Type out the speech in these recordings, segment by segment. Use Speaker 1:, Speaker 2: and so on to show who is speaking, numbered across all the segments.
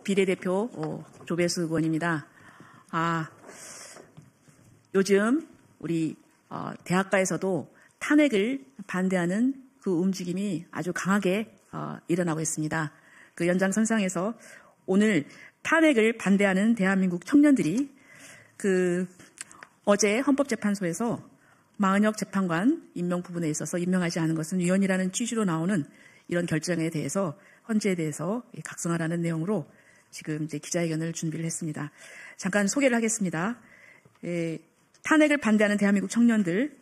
Speaker 1: 비례대표 조배수 의원입니다. 요즘 우리 대학가에서도 탄핵을 반대하는 그 움직임이 아주 강하게 일어나고 있습니다. 그 연장선상에서 오늘 탄핵을 반대하는 대한민국 청년들이 어제 헌법재판소에서 마은혁 재판관 임명 부분에 있어서 임명하지 않은 것은 위헌이라는 취지로 나오는 이런 결정에 대해서 헌재에 대해서 각성하라는 내용으로 지금 이제 기자회견을 준비를 했습니다. 잠깐 소개를 하겠습니다. 탄핵을 반대하는 대한민국 청년들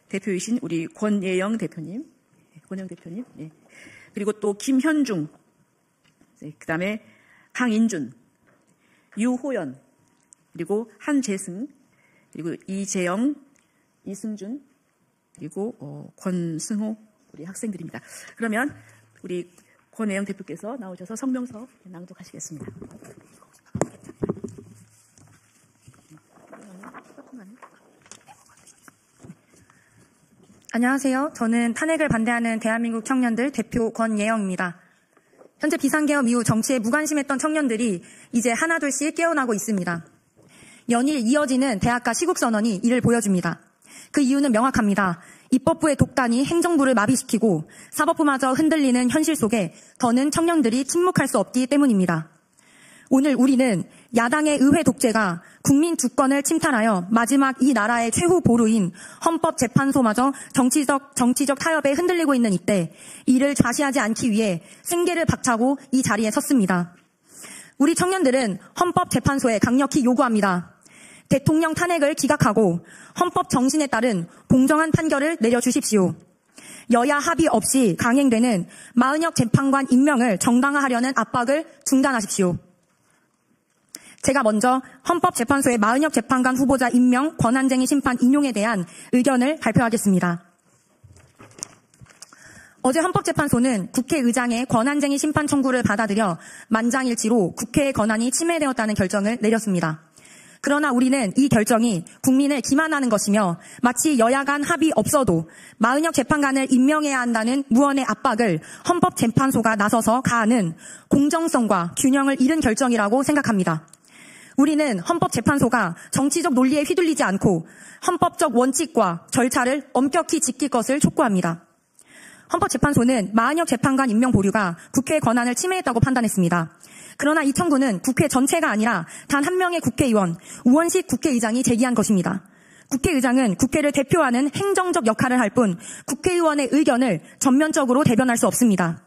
Speaker 1: 대표이신 우리 권예영 대표님, 그리고 또 김현중, 그다음에 강인준, 유호연, 그리고 한재승, 그리고 이재영, 이승준, 그리고 권승호 우리 학생들입니다. 그러면 우리 권혜영 대표께서 나오셔서 성명서 낭독하시겠습니다.
Speaker 2: 안녕하세요. 저는 탄핵을 반대하는 대한민국 청년들 대표 권예영입니다. 현재 비상계엄 이후 정치에 무관심했던 청년들이 이제 하나둘씩 깨어나고 있습니다. 연일 이어지는 대학가 시국선언이 이를 보여줍니다. 그 이유는 명확합니다. 입법부의 독단이 행정부를 마비시키고 사법부마저 흔들리는 현실 속에 더는 청년들이 침묵할 수 없기 때문입니다. 오늘 우리는 야당의 의회 독재가 국민 주권을 침탈하여 마지막 이 나라의 최후 보루인 헌법재판소마저 정치적 타협에 흔들리고 있는 이때 이를 좌시하지 않기 위해 생계를 박차고 이 자리에 섰습니다. 우리 청년들은 헌법재판소에 강력히 요구합니다. 대통령 탄핵을 기각하고 헌법 정신에 따른 공정한 판결을 내려주십시오. 여야 합의 없이 강행되는 마은혁 재판관 임명을 정당화하려는 압박을 중단하십시오. 제가 먼저 헌법재판소의 마은혁 재판관 후보자 임명 권한쟁의 심판 인용에 대한 의견을 발표하겠습니다. 어제 헌법재판소는 국회의장의 권한쟁의 심판 청구를 받아들여 만장일치로 국회의 권한이 침해되었다는 결정을 내렸습니다. 그러나 우리는 이 결정이 국민을 기만하는 것이며 마치 여야 간 합의 없어도 마은혁 재판관을 임명해야 한다는 무언의 압박을 헌법재판소가 나서서 가하는 공정성과 균형을 잃은 결정이라고 생각합니다. 우리는 헌법재판소가 정치적 논리에 휘둘리지 않고 헌법적 원칙과 절차를 엄격히 지킬 것을 촉구합니다. 헌법재판소는 마은혁 재판관 임명 보류가 국회의 권한을 침해했다고 판단했습니다. 그러나 이 청구는 국회 전체가 아니라 단 한 명의 국회의원, 우원식 국회의장이 제기한 것입니다. 국회의장은 국회를 대표하는 행정적 역할을 할 뿐 국회의원의 의견을 전면적으로 대변할 수 없습니다.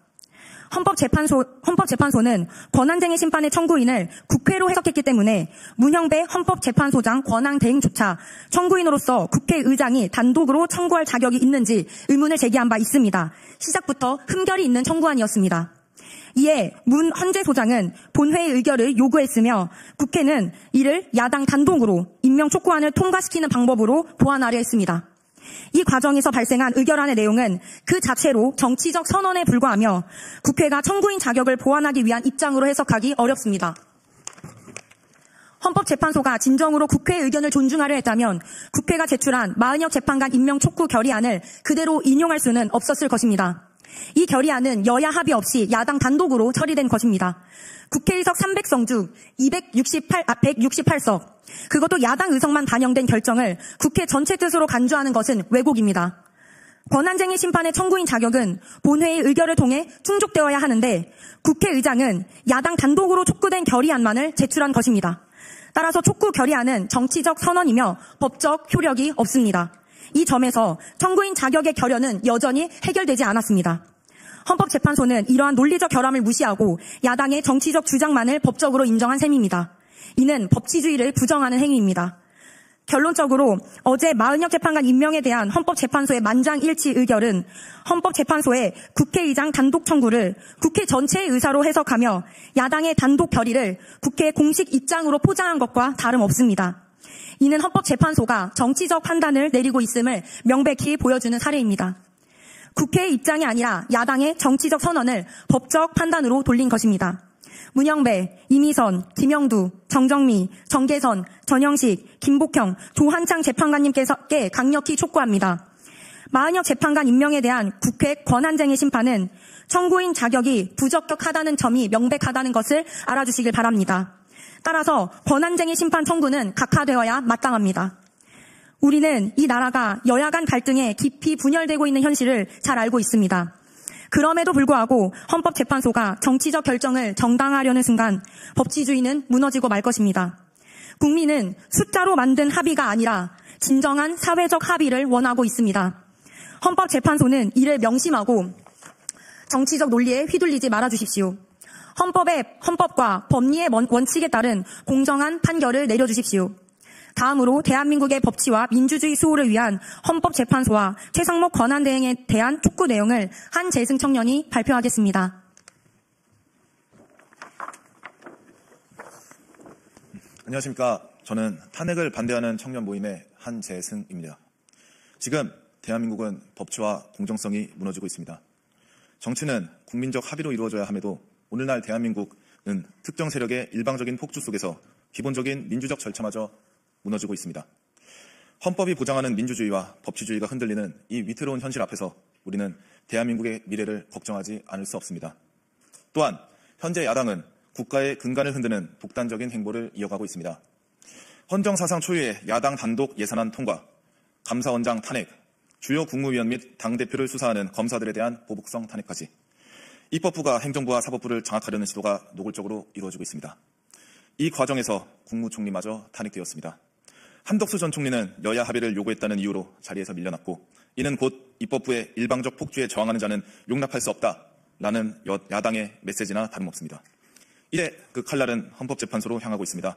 Speaker 2: 헌법재판소는 권한쟁의 심판의 청구인을 국회로 해석했기 때문에 문형배 헌법재판소장 권한 대행조차 청구인으로서 국회의장이 단독으로 청구할 자격이 있는지 의문을 제기한 바 있습니다. 시작부터 흠결이 있는 청구안이었습니다. 이에 문 헌재 소장은 본회의 의결을 요구했으며 국회는 이를 야당 단독으로 임명 촉구안을 통과시키는 방법으로 보완하려 했습니다. 이 과정에서 발생한 의결안의 내용은 그 자체로 정치적 선언에 불과하며 국회가 청구인 자격을 보완하기 위한 입장으로 해석하기 어렵습니다. 헌법재판소가 진정으로 국회의 의견을 존중하려 했다면 국회가 제출한 마은혁 재판관 임명 촉구 결의안을 그대로 인용할 수는 없었을 것입니다. 이 결의안은 여야 합의 없이 야당 단독으로 처리된 것입니다. 국회의석 300석 중 168석, 그것도 야당 의석만 반영된 결정을 국회 전체 뜻으로 간주하는 것은 왜곡입니다. 권한쟁의 심판의 청구인 자격은 본회의 의결을 통해 충족되어야 하는데 국회의장은 야당 단독으로 촉구된 결의안만을 제출한 것입니다. 따라서 촉구 결의안은 정치적 선언이며 법적 효력이 없습니다. 이 점에서 청구인 자격의 결여는 여전히 해결되지 않았습니다. 헌법재판소는 이러한 논리적 결함을 무시하고 야당의 정치적 주장만을 법적으로 인정한 셈입니다. 이는 법치주의를 부정하는 행위입니다. 결론적으로 어제 마은혁 재판관 임명에 대한 헌법재판소의 만장일치 의결은 헌법재판소의 국회의장 단독 청구를 국회 전체의 의사로 해석하며 야당의 단독 결의를 국회의 공식 입장으로 포장한 것과 다름없습니다. 이는 헌법재판소가 정치적 판단을 내리고 있음을 명백히 보여주는 사례입니다. 국회의 입장이 아니라 야당의 정치적 선언을 법적 판단으로 돌린 것입니다. 문영배, 이미선, 김영두, 정정미, 정계선, 전영식, 김복형, 조한창 재판관님께 강력히 촉구합니다. 마은혁 재판관 임명에 대한 국회 권한쟁의 심판은 청구인 자격이 부적격하다는 점이 명백하다는 것을 알아주시길 바랍니다. 따라서 권한쟁의 심판 청구는 각하되어야 마땅합니다. 우리는 이 나라가 여야 간 갈등에 깊이 분열되고 있는 현실을 잘 알고 있습니다. 그럼에도 불구하고 헌법재판소가 정치적 결정을 정당화하려는 순간 법치주의는 무너지고 말 것입니다. 국민은 숫자로 만든 합의가 아니라 진정한 사회적 합의를 원하고 있습니다. 헌법재판소는 이를 명심하고 정치적 논리에 휘둘리지 말아주십시오. 헌법과 법리의 원칙에 따른 공정한 판결을 내려주십시오. 다음으로 대한민국의 법치와 민주주의 수호를 위한 헌법재판소와 최상목 권한대행에 대한 촉구 내용을 한재승 청년이 발표하겠습니다.
Speaker 3: 안녕하십니까. 저는 탄핵을 반대하는 청년 모임의 한재승입니다. 지금 대한민국은 법치와 공정성이 무너지고 있습니다. 정치는 국민적 합의로 이루어져야 함에도 오늘날 대한민국은 특정 세력의 일방적인 폭주 속에서 기본적인 민주적 절차마저 무너지고 있습니다. 헌법이 보장하는 민주주의와 법치주의가 흔들리는 이 위태로운 현실 앞에서 우리는 대한민국의 미래를 걱정하지 않을 수 없습니다. 또한 현재 야당은 국가의 근간을 흔드는 독단적인 행보를 이어가고 있습니다. 헌정사상 초유의 야당 단독 예산안 통과, 감사원장 탄핵, 주요 국무위원 및 당대표를 수사하는 검사들에 대한 보복성 탄핵까지 입법부가 행정부와 사법부를 장악하려는 시도가 노골적으로 이루어지고 있습니다. 이 과정에서 국무총리마저 탄핵되었습니다. 한덕수 전 총리는 여야 합의를 요구했다는 이유로 자리에서 밀려났고, 이는 곧 입법부의 일방적 폭주에 저항하는 자는 용납할 수 없다라는 야당의 메시지나 다름없습니다. 이제 그 칼날은 헌법재판소로 향하고 있습니다.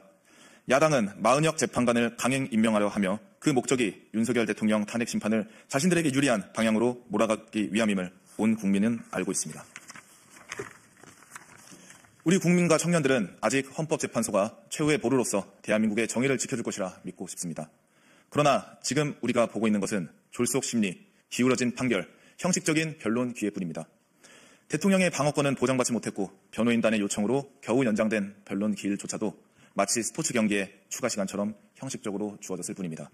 Speaker 3: 야당은 마은혁 재판관을 강행 임명하려 하며 그 목적이 윤석열 대통령 탄핵 심판을 자신들에게 유리한 방향으로 몰아가기 위함임을 온 국민은 알고 있습니다. 우리 국민과 청년들은 아직 헌법재판소가 최후의 보루로서 대한민국의 정의를 지켜줄 것이라 믿고 싶습니다. 그러나 지금 우리가 보고 있는 것은 졸속 심리, 기울어진 판결, 형식적인 변론 기회뿐입니다. 대통령의 방어권은 보장받지 못했고 변호인단의 요청으로 겨우 연장된 변론 기일조차도 마치 스포츠 경기의 추가 시간처럼 형식적으로 주어졌을 뿐입니다.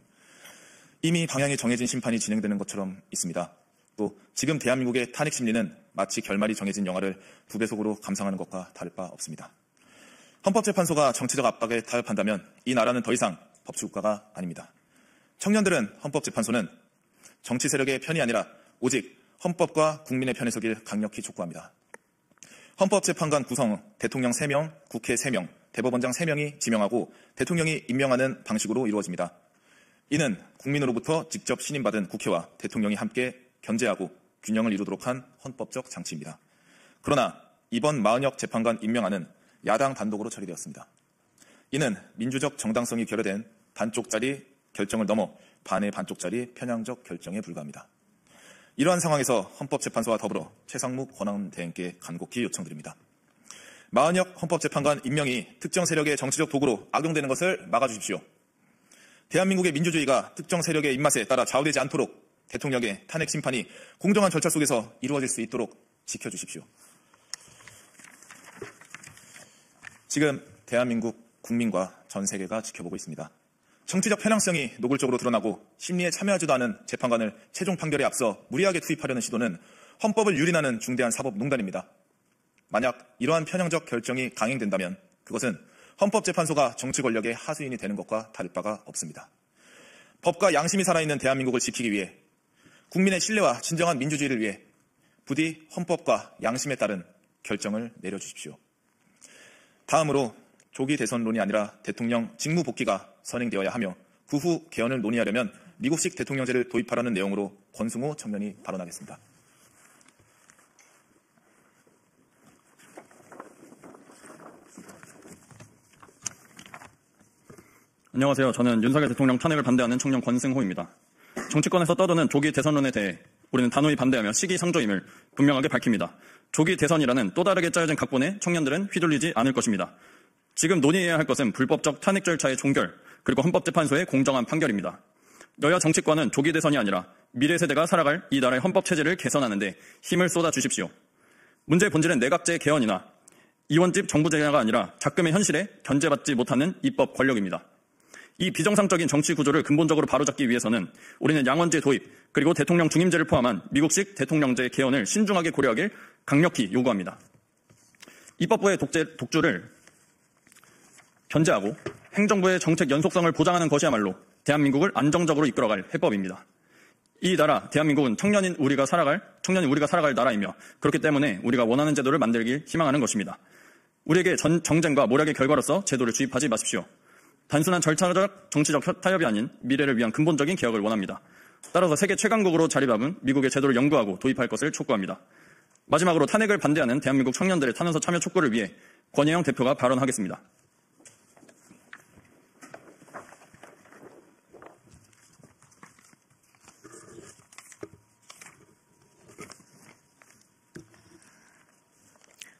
Speaker 3: 이미 방향이 정해진 심판이 진행되는 것처럼 있습니다. 또 지금 대한민국의 탄핵 심리는 마치 결말이 정해진 영화를 2배속으로 감상하는 것과 다를 바 없습니다. 헌법재판소가 정치적 압박에 타협한다면 이 나라는 더 이상 법치국가가 아닙니다. 청년들은 헌법재판소는 정치 세력의 편이 아니라 오직 헌법과 국민의 편에 서길 강력히 촉구합니다. 헌법재판관 구성 대통령 3명, 국회 3명, 대법원장 3명이 지명하고 대통령이 임명하는 방식으로 이루어집니다. 이는 국민으로부터 직접 신임받은 국회와 대통령이 함께 견제하고 균형을 이루도록 한 헌법적 장치입니다. 그러나 이번 마은혁 재판관 임명안은 야당 단독으로 처리되었습니다. 이는 민주적 정당성이 결여된 반쪽짜리 결정을 넘어 반의 반쪽짜리 편향적 결정에 불과합니다. 이러한 상황에서 헌법재판소와 더불어 최상목 권한대행께 간곡히 요청드립니다. 마은혁 헌법재판관 임명이 특정 세력의 정치적 도구로 악용되는 것을 막아주십시오. 대한민국의 민주주의가 특정 세력의 입맛에 따라 좌우되지 않도록 대통령의 탄핵 심판이 공정한 절차 속에서 이루어질 수 있도록 지켜주십시오. 지금 대한민국 국민과 전 세계가 지켜보고 있습니다. 정치적 편향성이 노골적으로 드러나고 심리에 참여하지도 않은 재판관을 최종 판결에 앞서 무리하게 투입하려는 시도는 헌법을 유린하는 중대한 사법농단입니다. 만약 이러한 편향적 결정이 강행된다면 그것은 헌법재판소가 정치 권력의 하수인이 되는 것과 다를 바가 없습니다. 법과 양심이 살아있는 대한민국을 지키기 위해 국민의 신뢰와 진정한 민주주의를 위해 부디 헌법과 양심에 따른 결정을 내려주십시오. 다음으로 조기 대선론이 아니라 대통령 직무 복귀가 선행되어야 하며 그 후 개헌을 논의하려면 미국식 대통령제를 도입하라는 내용으로 권승호 청년이 발언하겠습니다.
Speaker 4: 안녕하세요. 저는 윤석열 대통령 탄핵을 반대하는 청년 권승호입니다. 정치권에서 떠도는 조기 대선론에 대해 우리는 단호히 반대하며 시기상조임을 분명하게 밝힙니다. 조기 대선이라는 또 다르게 짜여진 각본에 청년들은 휘둘리지 않을 것입니다. 지금 논의해야 할 것은 불법적 탄핵 절차의 종결, 그리고 헌법재판소의 공정한 판결입니다. 여야 정치권은 조기 대선이 아니라 미래 세대가 살아갈 이 나라의 헌법체제를 개선하는 데 힘을 쏟아주십시오. 문제의 본질은 내각제 개헌이나 이원집 정부제가 아니라 작금의 현실에 견제받지 못하는 입법 권력입니다. 이 비정상적인 정치 구조를 근본적으로 바로잡기 위해서는 우리는 양원제 도입 그리고 대통령 중임제를 포함한 미국식 대통령제 개헌을 신중하게 고려하길 강력히 요구합니다. 입법부의 독주를 견제하고 행정부의 정책 연속성을 보장하는 것이야말로 대한민국을 안정적으로 이끌어갈 해법입니다. 이 나라 대한민국은 청년인 우리가 살아갈 나라이며 그렇기 때문에 우리가 원하는 제도를 만들길 희망하는 것입니다. 우리에게 정쟁과 모략의 결과로서 제도를 주입하지 마십시오. 단순한 절차적 정치적 타협이 아닌 미래를 위한 근본적인 개혁을 원합니다. 따라서 세계 최강국으로 자리잡은 미국의 제도를 연구하고 도입할 것을 촉구합니다. 마지막으로 탄핵을 반대하는 대한민국 청년들의 탄원서 참여 촉구를 위해 권혜영 대표가 발언하겠습니다.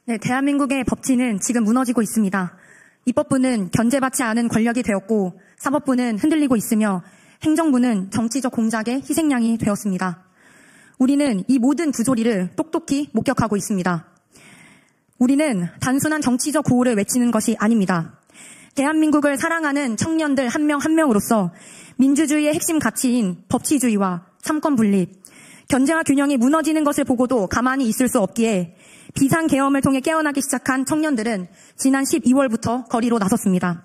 Speaker 2: 네, 대한민국의 법치는 지금 무너지고 있습니다. 입법부는 견제받지 않은 권력이 되었고 사법부는 흔들리고 있으며 행정부는 정치적 공작의 희생양이 되었습니다. 우리는 이 모든 부조리를 똑똑히 목격하고 있습니다. 우리는 단순한 정치적 구호를 외치는 것이 아닙니다. 대한민국을 사랑하는 청년들 한 명 한 명으로서 민주주의의 핵심 가치인 법치주의와 삼권 분립, 견제와 균형이 무너지는 것을 보고도 가만히 있을 수 없기에 비상계엄을 통해 깨어나기 시작한 청년들은 지난 12월부터 거리로 나섰습니다.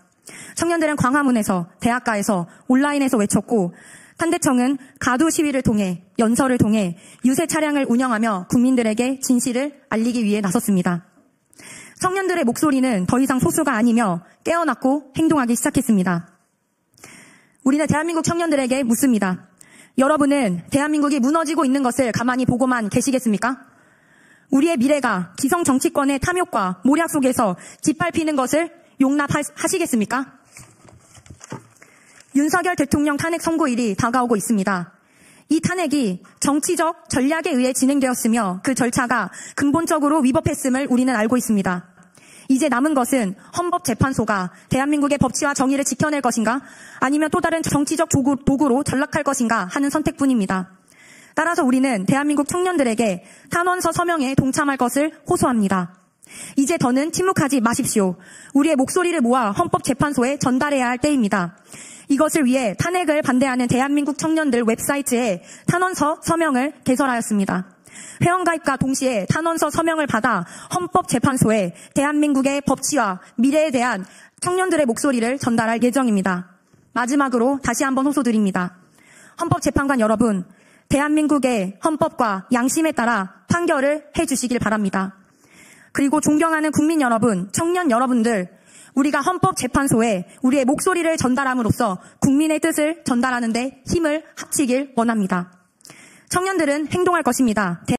Speaker 2: 청년들은 광화문에서, 대학가에서, 온라인에서 외쳤고 탄대청은 가두 시위를 통해, 연설을 통해 유세 차량을 운영하며 국민들에게 진실을 알리기 위해 나섰습니다. 청년들의 목소리는 더 이상 소수가 아니며 깨어났고 행동하기 시작했습니다. 우리는 대한민국 청년들에게 묻습니다. 여러분은 대한민국이 무너지고 있는 것을 가만히 보고만 계시겠습니까? 우리의 미래가 기성 정치권의 탐욕과 모략 속에서 짓밟히는 것을 용납하시겠습니까? 윤석열 대통령 탄핵 선고일이 다가오고 있습니다. 이 탄핵이 정치적 전략에 의해 진행되었으며 그 절차가 근본적으로 위법했음을 우리는 알고 있습니다. 이제 남은 것은 헌법재판소가 대한민국의 법치와 정의를 지켜낼 것인가 아니면 또 다른 정치적 도구로 전락할 것인가 하는 선택뿐입니다. 따라서 우리는 대한민국 청년들에게 탄원서 서명에 동참할 것을 호소합니다. 이제 더는 침묵하지 마십시오. 우리의 목소리를 모아 헌법재판소에 전달해야 할 때입니다. 이것을 위해 탄핵을 반대하는 대한민국 청년들 웹사이트에 탄원서 서명을 개설하였습니다. 회원가입과 동시에 탄원서 서명을 받아 헌법재판소에 대한민국의 법치와 미래에 대한 청년들의 목소리를 전달할 예정입니다. 마지막으로 다시 한번 호소드립니다. 헌법재판관 여러분, 대한민국의 헌법과 양심에 따라 판결을 해주시길 바랍니다. 그리고 존경하는 국민 여러분, 청년 여러분들, 우리가 헌법재판소에 우리의 목소리를 전달함으로써 국민의 뜻을 전달하는 데 힘을 합치길 원합니다. 청년들은 행동할 것입니다.